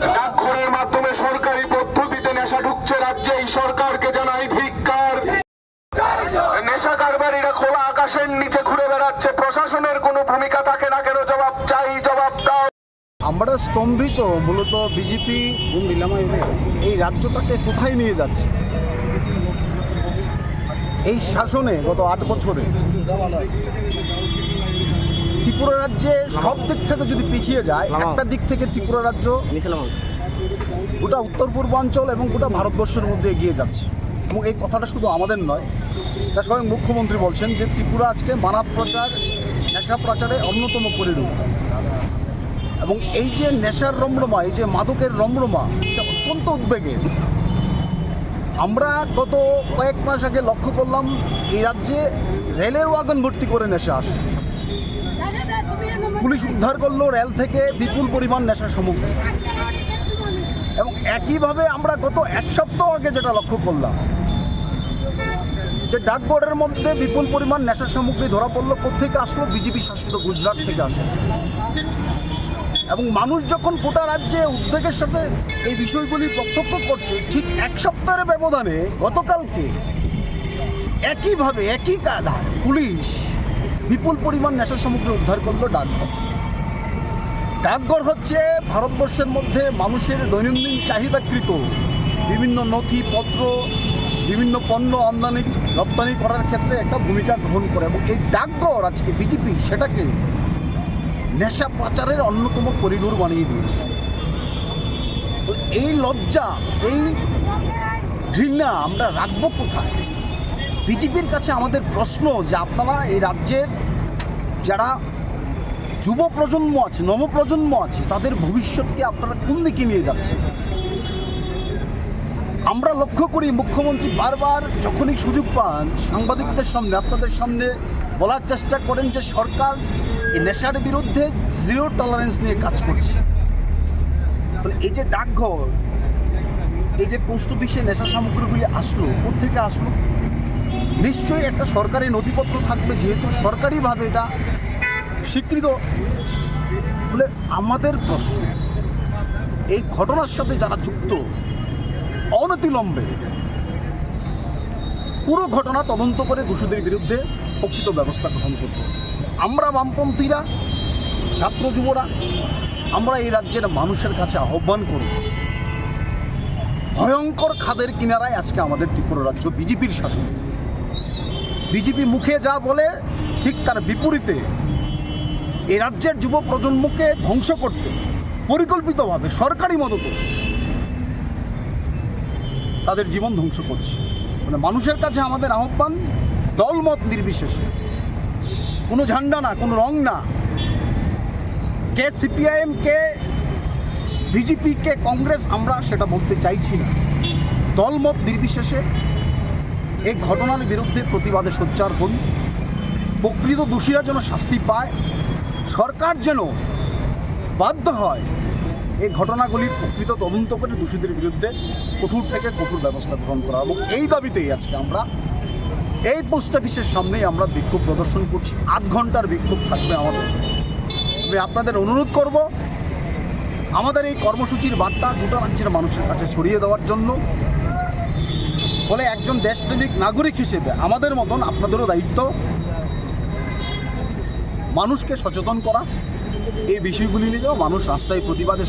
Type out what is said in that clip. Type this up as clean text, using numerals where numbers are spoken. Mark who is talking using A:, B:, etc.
A: ডাকঘরের মাধ্যমে সরকারি পদ্ধতিতে নেশা ঢুকছে রাজ্যে, এই সরকারকে জানাই ধিক্কার। নেশা কারবারিরা খোলা আকাশের নিচে ঘুরে বেড়াচ্ছে, প্রশাসনের কোনো ভূমিকা থাকে না কেন? জবাব চাই, জবাব দাও।
B: আমরা স্তম্ভিত মূলত বিজেপি এই রাজ্যটাকে কোথায় নিয়ে যাচ্ছে। এই শাসনে গত 8 বছরে ত্রিপুরা রাজ্যে সব দিক থেকে যদি পিছিয়ে যায়, একটা দিক থেকে ত্রিপুরা রাজ্য গোটা উত্তর পূর্বাঞ্চল এবং গোটা ভারতবর্ষের মধ্যে এগিয়ে যাচ্ছে। এবং এই কথাটা শুধু আমাদের নয়, তা স্বয়ং মুখ্যমন্ত্রী বলছেন যে ত্রিপুরা আজকে মানব প্রচার, নেশা প্রচারে অন্যতম পরিণত। এবং এই যে নেশার রমরমা, এই যে মাদকের রমরমা, এটা অত্যন্ত উদ্বেগের। আমরা গত কয়েক মাস আগে লক্ষ্য করলাম এই রাজ্যে রেলের ওয়াগন ভর্তি করে নেশা আসে। পুলিশ উদ্ধার করলো রেল থেকে বিপুল পরিমাণ নেশা সামগ্রী। এবং একইভাবে আমরা গত 1 সপ্তাহ আগে যেটা লক্ষ্য করলাম যে ডাকঘরের মধ্যে বিপুল পরিমাণ নেশা সামগ্রী ধরা পড়লো। কোথেকে আসলো? বিজেপি শাসিত গুজরাট থেকে আসে। এবং মানুষ যখন গোটা রাজ্যে উদ্বেগের সাথে এই বিষয়গুলি প্রত্যক্ষ করছে, ঠিক 1 সপ্তাহের ব্যবধানে গতকালকে একইভাবে একই কায়দায় পুলিশ বিপুল পরিমাণ নেশা সামগ্রী উদ্ধার করলো ডাকঘর। ডাকঘর হচ্ছে ভারতবর্ষের মধ্যে মানুষের দৈনন্দিন চাহিদাকৃত বিভিন্ন নথিপত্র, বিভিন্ন পণ্য আমদানি রপ্তানি করার ক্ষেত্রে একটা ভূমিকা গ্রহণ করে। এবং এই ডাকঘর আজকে বিজেপি সেটাকে নেশা প্রচারের অন্যতম করিডোর বানিয়ে দিয়েছে। তো এই লজ্জা, এই ঘৃণা আমরা রাখবো কোথায়? বিজেপির কাছে আমাদের প্রশ্ন যে আপনারা এই রাজ্যের যারা যুব প্রজন্ম আছে, নবপ্রজন্ম আছে, তাদের ভবিষ্যৎকে আপনারা কোন দিকে নিয়ে যাচ্ছেন? আমরা লক্ষ্য করি মুখ্যমন্ত্রী বারবার যখনই সুযোগ পান সাংবাদিকদের সামনে, আপনাদের সামনে বলার চেষ্টা করেন যে সরকার এই নেশার বিরুদ্ধে 0 টলারেন্স নিয়ে কাজ করছে। এই যে ডাকঘর, এই যে পোস্ট অফিসে নেশা সামগ্রীগুলি আসলো, কোথেকে আসলো? নিশ্চয়ই একটা সরকারি নথিপত্র থাকবে, যেহেতু সরকারিভাবে এটা স্বীকৃত। বলে আমাদের প্রশ্ন, এই ঘটনার সাথে যারা যুক্ত অনতিবিলম্বে পুরো ঘটনা তদন্ত করে দোষীদের বিরুদ্ধে প্রকৃত ব্যবস্থা গ্রহণ করত। আমরা বামপন্থীরা, ছাত্র যুবরা, আমরা এই রাজ্যের মানুষের কাছে আহ্বান করি, ভয়ঙ্কর খাদের কিনারায় আজকে আমাদের ত্রিপুরা রাজ্য বিজেপির শাসন। বিজেপি মুখে যা বলে ঠিক তার বিপরীতে এই রাজ্যের যুব প্রজন্মকে ধ্বংস করতে পরিকল্পিতভাবে সরকারি মদতে তাদের জীবন ধ্বংস করছে। মানে মানুষের কাছে আমাদের আহ্বান, দলমত নির্বিশেষে, কোনো ঝান্ডা না, কোনো রং না, কে সিপিআইএম, কে বিজেপি, কে কংগ্রেস, আমরা সেটা বলতে চাইছি না। দলমত নির্বিশেষে এই ঘটনার বিরুদ্ধে প্রতিবাদে সোচ্চার হন। প্রকৃত দোষীরা যেন শাস্তি পায়, সরকার যেন বাধ্য হয় এই ঘটনাগুলির প্রকৃত তদন্ত করে দোষীদের বিরুদ্ধে কঠোর থেকে কঠোর ব্যবস্থা গ্রহণ করা। এবং এই দাবিতেই আজকে আমরা এই পোস্ট অফিসের সামনেই আমরা বিক্ষোভ প্রদর্শন করছি। 8 ঘন্টার বিক্ষোভ থাকবে আমাদের। আমি আপনাদের অনুরোধ করব আমাদের এই কর্মসূচির বার্তা গোটা রাজ্যের মানুষের কাছে ছড়িয়ে দেওয়ার জন্য। ফলে একজন দেশপ্রেমিক নাগরিক হিসেবে আমাদের মতন আপনাদেরও দায়িত্ব মানুষকে সচেতন করা, এই বিষয়গুলি নিয়েও মানুষ রাস্তায় প্রতিবাদে